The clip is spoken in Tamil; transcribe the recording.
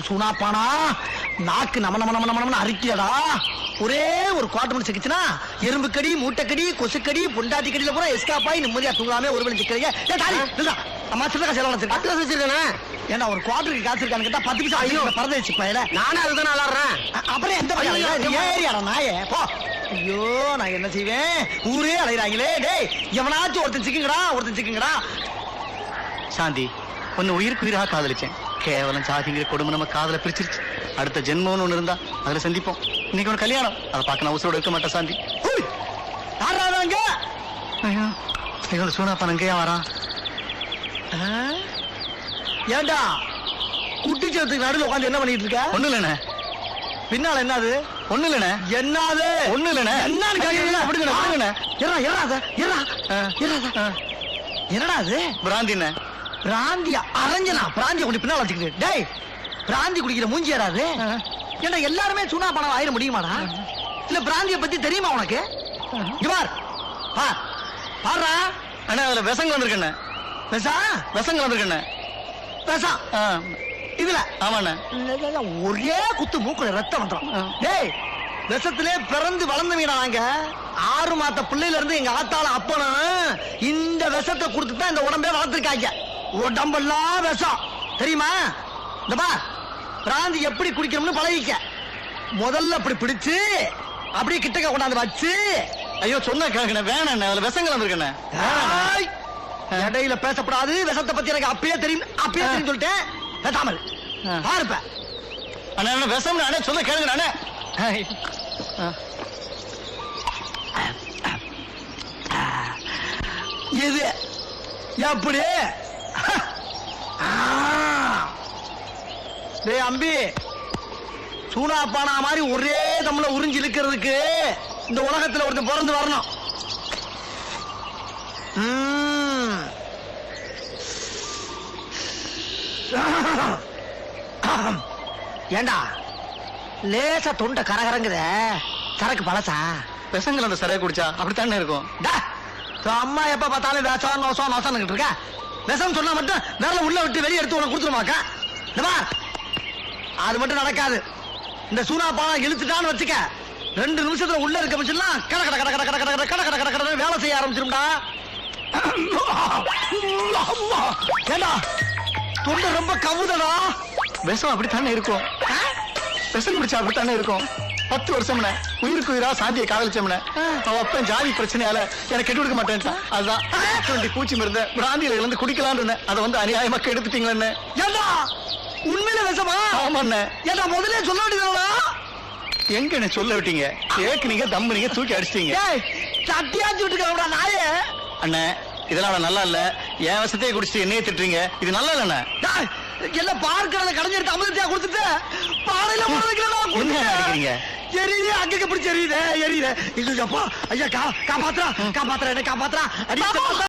சூனாப்பானா நாக்கு நம நம நம நம அரிக்கியடா. ஒரே ஒரு குவார்டர் மணி சிக்கிச்சுனா எறும்பு கடி, மூட்டைக்கடி, கொசுக்கடி, பொண்டாட்டி கடியில பூரா எஸ்காப் ஆகி நிம்மதியா தூங்காம ஒரு மணி சிக்கிறீங்க. அம்மா சின்ன காசு எல்லாம் வச்சிருக்கேன் வச்சிருக்கேனே. ஏன்னா ஒரு குவார்டருக்கு காசு இருக்கான்னு கேட்டா 10 பைசா ஐயோ பறந்து வச்சுப்பேன். நானும் அதுதான் விளாடுறேன். அப்புறம் எந்த ஏரியாடா நாயே போ. ஐயோ நான் என்ன செய்வேன்? ஊரே அலைகிறாங்களே. டேய் எவனாச்சும் ஒருத்தன் சிக்குங்கடா. சாந்தி ஒன்னு உயிருக்கு உயிராக காதலிச்சேன். கேவலம் சாதிங்கிற கொடுமை நம்ம காதல பிரிச்சிருச்சு. அடுத்த ஜென்மம்னு ஒண்ணு இருந்தா அதுல சந்திப்போம். இன்னைக்கு ஒரு கல்யாணம், அதை பார்க்க நான் உசுரோட இருக்க மாட்டேன் சாந்தி. யாராங்க? ஐயோ எங்களோட சூனாப்பன் அங்கேயா வரான்? ஏண்டா குட்டிச்சத்துக்கு நடுவில் உட்காந்து என்ன பண்ணிட்டு இருக்க? ஒண்ணு இல்லண்ணே. பின்னால என்னது? ஒண்ணு இல்லண்ணே. என்னது? ஒண்ணு இல்லண்ணே. என்னடா அது? பிராந்திண்ணே. பிராந்தியா? அரஞ்சனா பிராந்திய குடி பின்னால வச்சுக்கிட்டு. டேய் பிராந்தி குடிக்கிற மூஞ்சி யாராது? ஏண்டா எல்லாருமே சூனா பணம் ஆயிட முடியுமாடா? இல்ல பிராந்திய பத்தி தெரியுமா உனக்கு? பாருடா அண்ணா அதுல விஷங்க வந்திருக்கண்ணே. விஷங்க வந்திருக்கண்ணே. இதுல ஆமாண்ணே. ஒரே குத்து மூக்குல ரத்தம் வந்துடும். டேய் விஷத்திலே பிறந்து வளர்ந்தவீடா நாங்க. 6 மாத பிள்ளையில இருந்து எங்க ஆத்தால அப்பனும் இந்த விஷத்தை கொடுத்துதான் இந்த உடம்பே வளர்த்துருக்காங்க. உடம்பெல்லாம் விஷம் தெரியுமா? இந்த பா பிராந்தி எப்படி குடிக்கணும்னு பழகிக்க. முதல்ல அப்படி பிடிச்சு அப்படியே கிட்டக்க கொண்டாந்து வச்சு. ஐயோ சொன்ன கேட்கணே. வேணாண்ணே அதுல விஷங்கள் வந்திருக்கண்ணே. இடையில பேசப்படாது. விஷத்தை பத்தி எனக்கு அப்பயே தெரியும் சொல்லிட்டேன். பேசாமல் பாருப்ப. அண்ணா என்ன விஷம்? அண்ணே சொல்ல கேளுங்க அண்ணே. இது எப்படி? டேய் அம்பி, சூனாப்பானா மாதிரி ஒரே தம்ல உறிஞ்சி இழுக்கிறதுக்கு இந்த உலகத்துல ஒருத்தன் பிறந்து வரணும். ஏண்டா லேசா தொண்டை கரகரங்குத? சரக்கு பழசா? விஷங்கள் அந்த சரையை குடிச்சா அப்படித்தானே இருக்கும். அம்மா எப்ப பார்த்தாலும் விஷம் நோசம் நோசம் இருக்க. விஷம் சொன்னா மட்டும் வேற உள்ள விட்டு வெளியே எடுத்து உனக்கு கொடுத்துருமாக்கா? அது மட்டும் நடக்காது. இந்த சூனா பானம் இழுத்துட்டான்னு வச்சுக்க, 2 நிமிஷத்துல உள்ள இருக்க மிச்சம்லாம் கட கட கட கட கட கட கட கட கட வேலை செய்ய ஆரம்பிச்சிரும்டா. ஏண்டா தொண்டை ரொம்ப கவுதடா. விஷம் அப்படித்தானே இருக்கும். விஷம் குடிச்சா அப்படித்தானே இருக்கும். 10 வருஷம்னே உயிருக்கு உயிரா சாந்தியை காதலிச்சோம்னே. அவன் அப்பன் ஜாதி பிரச்சனையால எனக்கு கெட்டு கொடுக்க மாட்டேன்ட்டான். அதுதான் பூச்சி மருந்த பிராந்தியில இருந்து குடிக்கலான்னு இருந்தேன். அதை வந்து அநியாயமாக்க எடுத்துட்டீங்களே. ஏண்டா உண்மையில விஷமா? ஆமாண்ணே. ஏண்டா முதலே சொல்ல வேண்டியதா? எங்க என்ன சொல்ல விட்டீங்க? கேக்குனீங்க தம்புனீங்க தூக்கி அடிச்சிட்டீங்க. சட்டியாச்சு விட்டுக்கா நாயே. அண்ணே இதெல்லாம் நல்லா இல்ல. என் விஷத்தையே குடிச்சிட்டு என்னையே திட்டுறீங்க. இது நல்லா இல்லண்ணே. எல்லாம் பார்க்கறத கடைஞ்சிட்டு அமிர்தத்தையா கொடுத்துட்டு பாறையில அடிக்கிறீங்க. எரியுது அங்க பிடிச்சி எரியுது. ஐயா காப்பாத்துறா என்ன காப்பாத்துறா.